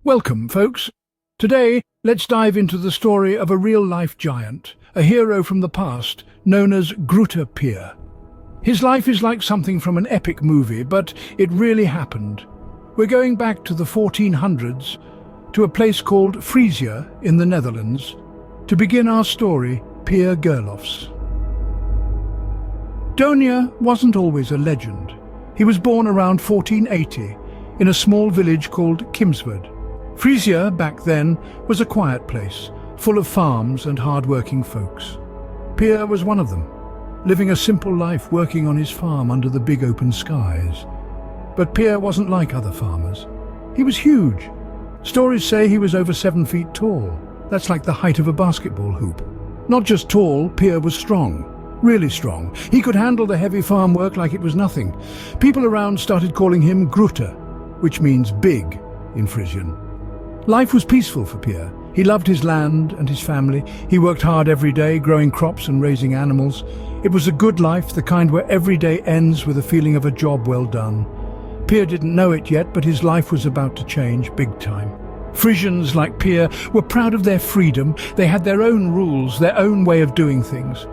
Welcome, folks. Today, let's dive into the story of a real-life giant, a hero from the past, known as Grutte Pier. His life is like something from an epic movie, but it really happened. We're going back to the 1400s, to a place called Frisia in the Netherlands, to begin our story, Pier Donia wasn't always a legend. He was born around 1480 in a small village called Kimswerd. Frisia, back then, was a quiet place, full of farms and hard-working folks. Pier was one of them, living a simple life working on his farm under the big open skies. But Pier wasn't like other farmers. He was huge. Stories say he was over 7 feet tall. That's like the height of a basketball hoop. Not just tall, Pier was strong. Really strong. He could handle the heavy farm work like it was nothing. People around started calling him Grutte, which means big in Frisian. Life was peaceful for Pier. He loved his land and his family. He worked hard every day, growing crops and raising animals. It was a good life, the kind where every day ends with a feeling of a job well done. Pier didn't know it yet, but his life was about to change big time. Frisians like Pier were proud of their freedom. They had their own rules, their own way of doing things.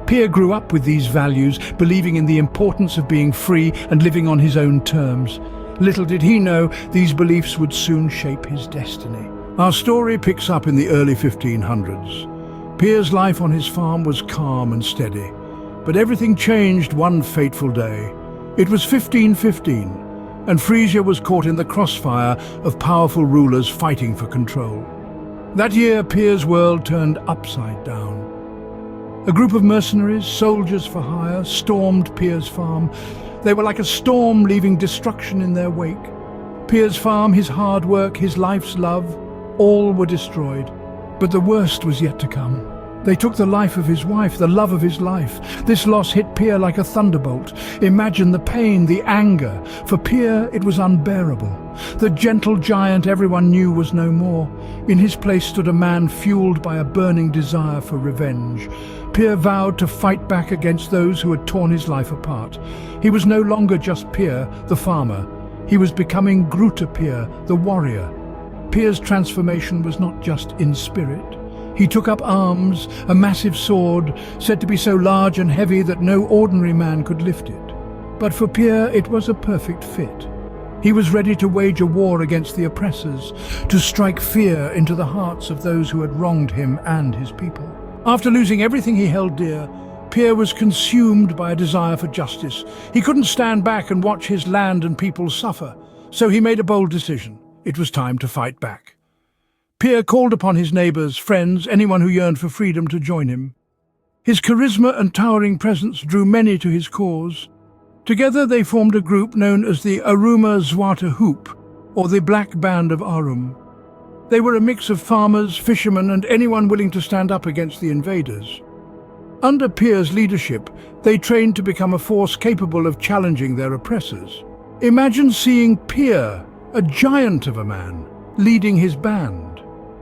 Pier grew up with these values, believing in the importance of being free and living on his own terms. Little did he know these beliefs would soon shape his destiny. Our story picks up in the early 1500s. Pier's life on his farm was calm and steady, but everything changed one fateful day. It was 1515, and Frisia was caught in the crossfire of powerful rulers fighting for control. That year, Pier's world turned upside down. A group of mercenaries, soldiers for hire, stormed Pier's farm. They were like a storm, leaving destruction in their wake. Pier's farm, his hard work, his life's love, all were destroyed. But the worst was yet to come. They took the life of his wife, the love of his life. This loss hit Pier like a thunderbolt. Imagine the pain, the anger. For Pier, it was unbearable. The gentle giant everyone knew was no more. In his place stood a man fueled by a burning desire for revenge. Pier vowed to fight back against those who had torn his life apart. He was no longer just Pier, the farmer. He was becoming Grutte Pier, the warrior. Pier's transformation was not just in spirit. He took up arms, a massive sword, said to be so large and heavy that no ordinary man could lift it. But for Pier, it was a perfect fit. He was ready to wage a war against the oppressors, to strike fear into the hearts of those who had wronged him and his people. After losing everything he held dear, Pier was consumed by a desire for justice. He couldn't stand back and watch his land and people suffer, so he made a bold decision. It was time to fight back. Pier called upon his neighbours, friends, anyone who yearned for freedom to join him. His charisma and towering presence drew many to his cause. Together they formed a group known as the Aruma Zwarte Hoop, or the Black Band of Arum. They were a mix of farmers, fishermen, and anyone willing to stand up against the invaders. Under Pier's leadership, they trained to become a force capable of challenging their oppressors. Imagine seeing Pier, a giant of a man, leading his band.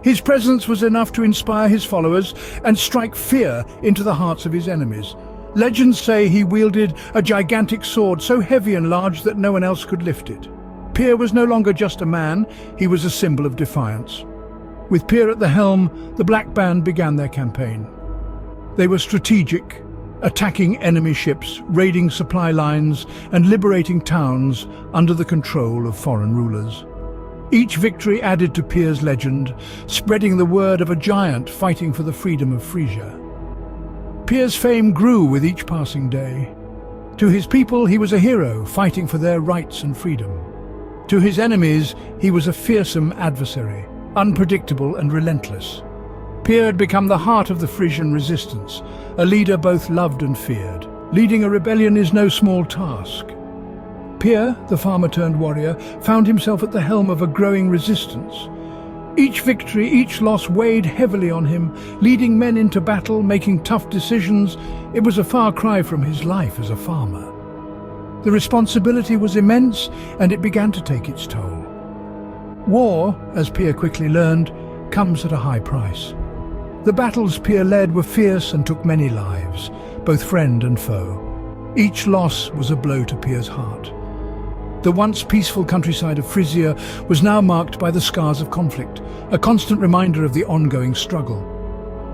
His presence was enough to inspire his followers and strike fear into the hearts of his enemies. Legends say he wielded a gigantic sword so heavy and large that no one else could lift it. Pier was no longer just a man, he was a symbol of defiance. With Pier at the helm, the Black Band began their campaign. They were strategic, attacking enemy ships, raiding supply lines, and liberating towns under the control of foreign rulers. Each victory added to Pier's legend, spreading the word of a giant fighting for the freedom of Frisia. Pier's fame grew with each passing day. To his people, he was a hero, fighting for their rights and freedom. To his enemies, he was a fearsome adversary, unpredictable and relentless. Pier had become the heart of the Frisian resistance, a leader both loved and feared. Leading a rebellion is no small task. Pier, the farmer-turned-warrior, found himself at the helm of a growing resistance. Each victory, each loss weighed heavily on him, leading men into battle, making tough decisions. It was a far cry from his life as a farmer. The responsibility was immense, and it began to take its toll. War, as Pier quickly learned, comes at a high price. The battles Pier led were fierce and took many lives, both friend and foe. Each loss was a blow to Pier's heart. The once peaceful countryside of Frisia was now marked by the scars of conflict, a constant reminder of the ongoing struggle.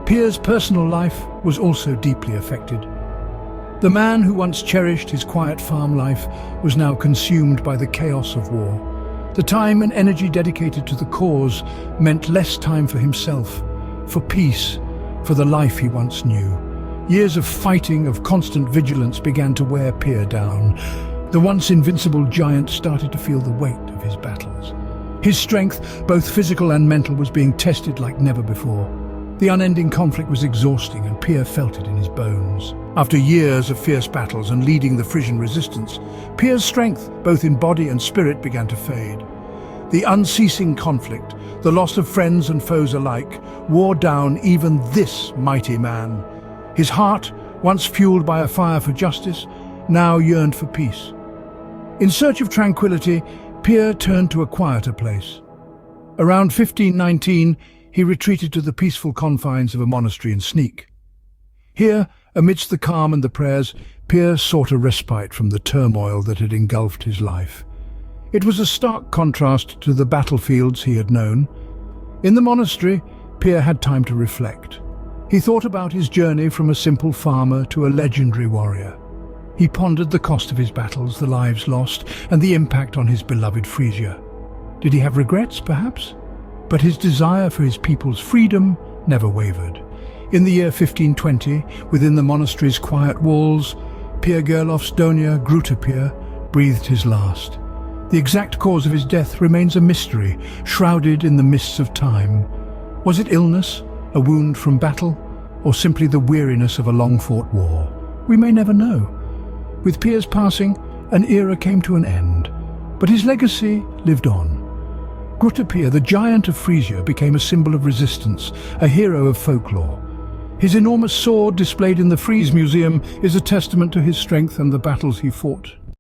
Pier's personal life was also deeply affected. The man who once cherished his quiet farm life was now consumed by the chaos of war. The time and energy dedicated to the cause meant less time for himself, for peace, for the life he once knew. Years of fighting, of constant vigilance began to wear Pier down. The once invincible giant started to feel the weight of his battles. His strength, both physical and mental, was being tested like never before. The unending conflict was exhausting, and Pier felt it in his bones. After years of fierce battles and leading the Frisian resistance, Pier's strength, both in body and spirit, began to fade. The unceasing conflict, the loss of friends and foes alike, wore down even this mighty man. His heart, once fueled by a fire for justice, now yearned for peace. In search of tranquility, Pier turned to a quieter place. Around 1519, he retreated to the peaceful confines of a monastery in Sneek. Here, amidst the calm and the prayers, Pier sought a respite from the turmoil that had engulfed his life. It was a stark contrast to the battlefields he had known. In the monastery, Pier had time to reflect. He thought about his journey from a simple farmer to a legendary warrior. He pondered the cost of his battles, the lives lost, and the impact on his beloved Frisia. Did he have regrets, perhaps? But his desire for his people's freedom never wavered. In the year 1520, within the monastery's quiet walls, Pier Donia, Grutte Pier, breathed his last. The exact cause of his death remains a mystery, shrouded in the mists of time. Was it illness, a wound from battle, or simply the weariness of a long-fought war? We may never know. With Pier's passing, an era came to an end, but his legacy lived on. Grutte Pier, the giant of Frisia, became a symbol of resistance, a hero of folklore. His enormous sword, displayed in the Fries Museum, is a testament to his strength and the battles he fought.